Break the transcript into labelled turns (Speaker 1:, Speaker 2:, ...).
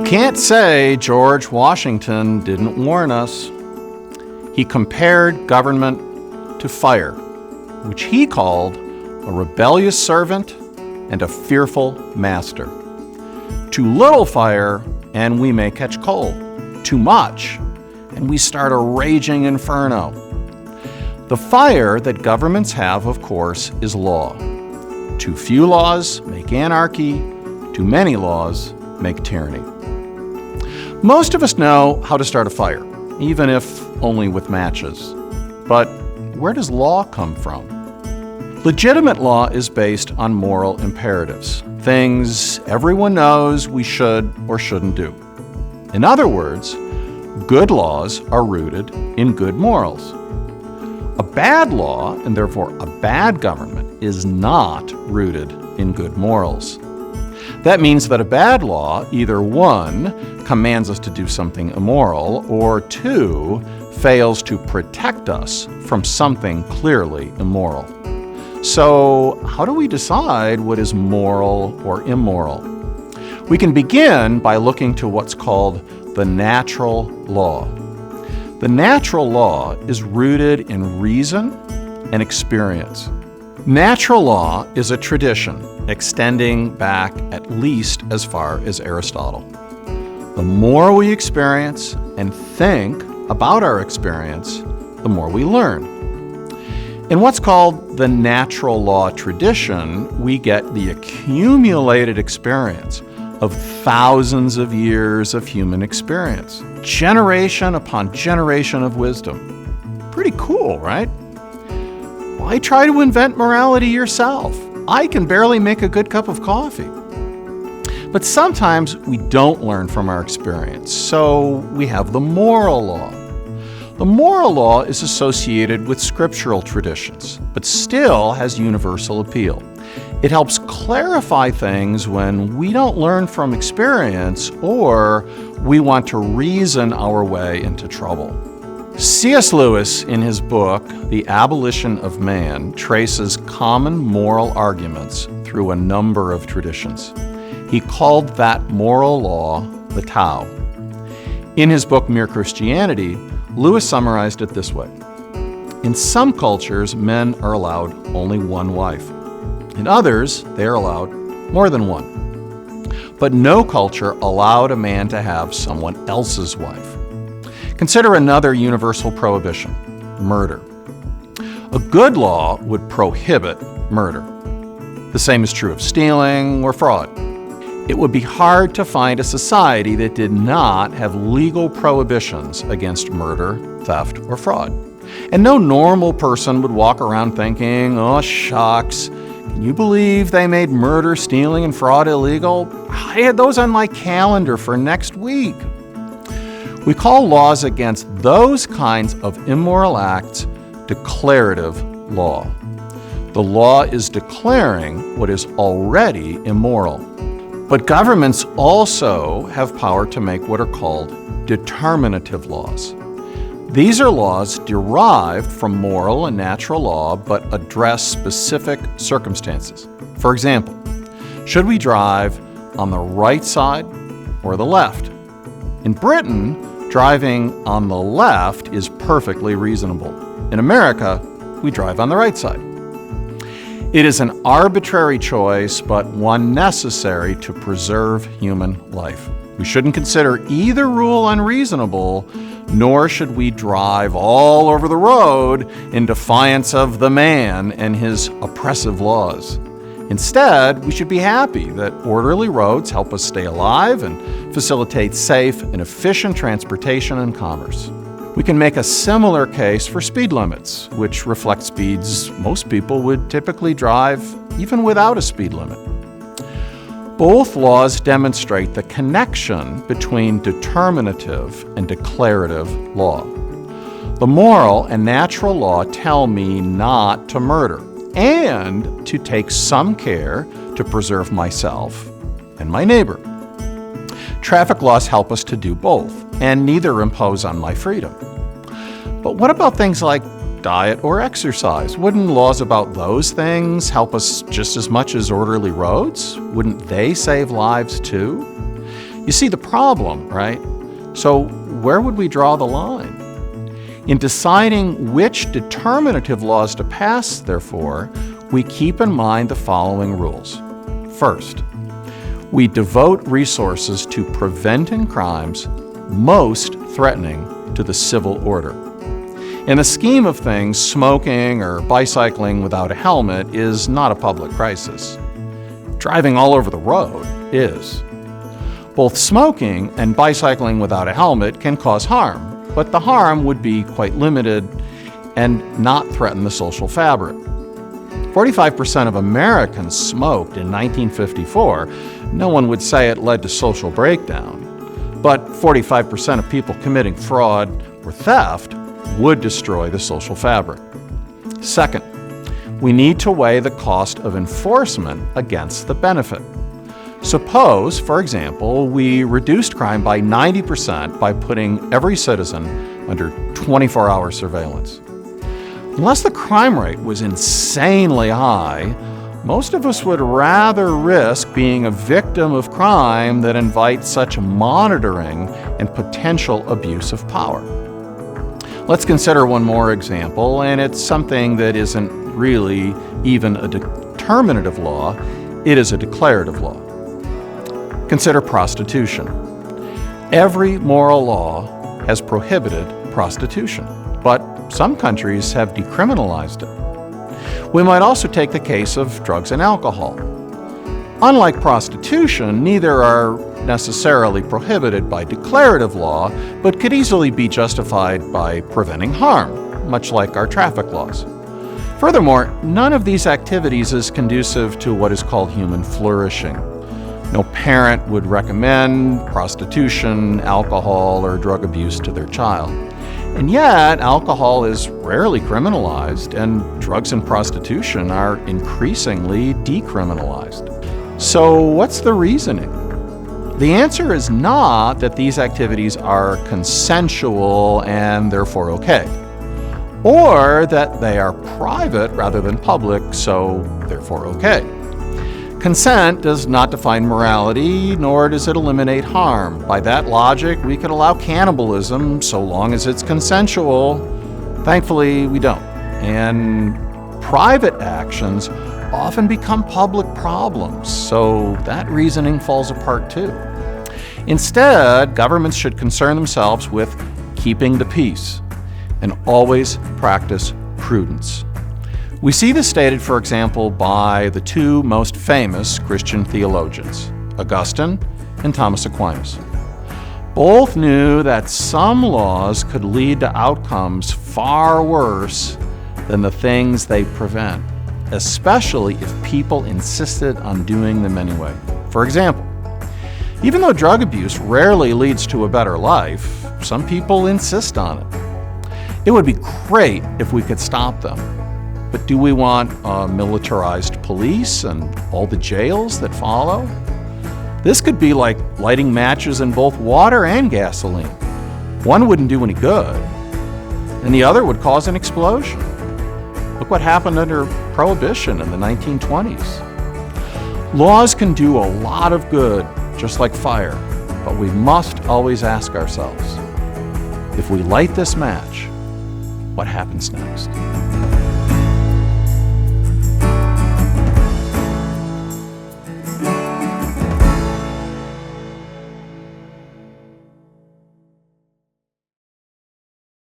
Speaker 1: can't say George Washington didn't warn us. He compared government to fire, which he called a rebellious servant and a fearful master. Too little fire, and we may catch cold. Too much, and we start a raging inferno. The fire that governments have, of course, is law. Too few laws make anarchy. Too many laws make tyranny. Most of us know how to start a fire, even if only with matches. But where does law come from? Legitimate law is based on moral imperatives, things everyone knows we should or shouldn't do. In other words, good laws are rooted in good morals. A bad law, and therefore a bad government, is not rooted in good morals. That means that a bad law either 1, commands us to do something immoral, or 2, fails to protect us from something clearly immoral. So, how do we decide what is moral or immoral? We can begin by looking to what's called the natural law. The natural law is rooted in reason and experience. Natural law is a tradition extending back at least as far as Aristotle. The more we experience and think about our experience, the more we learn. In what's called the natural law tradition, we get the accumulated experience of thousands of years of human experience, generation upon generation of wisdom. Pretty cool, right? Why try to invent morality yourself? I can barely make a good cup of coffee. But sometimes we don't learn from our experience, so we have the moral law. The moral law is associated with scriptural traditions, but still has universal appeal. It helps clarify things when we don't learn from experience or we want to reason our way into trouble. C.S. Lewis, in his book, The Abolition of Man, traces common moral arguments through a number of traditions. He called that moral law the Tao. In his book, Mere Christianity, Lewis summarized it this way. In some cultures, men are allowed only one wife. In others, they are allowed more than one. But no culture allowed a man to have someone else's wife. Consider another universal prohibition, murder. A good law would prohibit murder. The same is true of stealing or fraud. It would be hard to find a society that did not have legal prohibitions against murder, theft, or fraud. And no normal person would walk around thinking, oh, shucks, can you believe they made murder, stealing, and fraud illegal? I had those on my calendar for next week. We call laws against those kinds of immoral acts declarative law. The law is declaring what is already immoral. But governments also have power to make what are called determinative laws. These are laws derived from moral and natural law but address specific circumstances. For example, should we drive on the right side or the left? In Britain, driving on the left is perfectly reasonable. In America, we drive on the right side. It is an arbitrary choice, but one necessary to preserve human life. We shouldn't consider either rule unreasonable, nor should we drive all over the road in defiance of the man and his oppressive laws. Instead, we should be happy that orderly roads help us stay alive and facilitate safe and efficient transportation and commerce. We can make a similar case for speed limits, which reflect speeds most people would typically drive even without a speed limit. Both laws demonstrate the connection between determinative and declarative law. The moral and natural law tell me not to murder and to take some care to preserve myself and my neighbor. Traffic laws help us to do both, and neither impose on my freedom. But what about things like diet or exercise? Wouldn't laws about those things help us just as much as orderly roads? Wouldn't they save lives too? You see the problem, right? So where would we draw the line? In deciding which determinative laws to pass, therefore, we keep in mind the following rules. First, we devote resources to preventing crimes most threatening to the civil order. In the scheme of things, smoking or bicycling without a helmet is not a public crisis. Driving all over the road is. Both smoking and bicycling without a helmet can cause harm, but the harm would be quite limited and not threaten the social fabric. 45% of Americans smoked in 1954. No one would say it led to social breakdown, but 45% of people committing fraud or theft would destroy the social fabric. Second, we need to weigh the cost of enforcement against the benefit. Suppose, for example, we reduced crime by 90% by putting every citizen under 24-hour surveillance. Unless the crime rate was insanely high, most of us would rather risk being a victim of crime that invites such monitoring and potential abuse of power. Let's consider one more example, and it's something that isn't really even a determinative law, it is a declarative law. Consider prostitution. Every moral law has prohibited prostitution, but some countries have decriminalized it. We might also take the case of drugs and alcohol. Unlike prostitution, neither are necessarily prohibited by declarative law, but could easily be justified by preventing harm, much like our traffic laws. Furthermore, none of these activities is conducive to what is called human flourishing. No parent would recommend prostitution, alcohol, or drug abuse to their child. And yet, alcohol is rarely criminalized, and drugs and prostitution are increasingly decriminalized. So, what's the reasoning? The answer is not that these activities are consensual and therefore okay, or that they are private rather than public, so therefore okay. Consent does not define morality, nor does it eliminate harm. By that logic, we could allow cannibalism so long as it's consensual. Thankfully, we don't. And private actions often become public problems, so that reasoning falls apart too. Instead, governments should concern themselves with keeping the peace and always practice prudence. We see this stated, for example, by the two most famous Christian theologians, Augustine and Thomas Aquinas. Both knew that some laws could lead to outcomes far worse than the things they prevent, especially if people insisted on doing them anyway. For example, even though drug abuse rarely leads to a better life, some people insist on it. It would be great if we could stop them. But do we want militarized police and all the jails that follow? This could be like lighting matches in both water and gasoline. One wouldn't do any good, and the other would cause an explosion. Look what happened under Prohibition in the 1920s. Laws can do a lot of good, just like fire, but we must always ask ourselves, if we light this match, what happens next?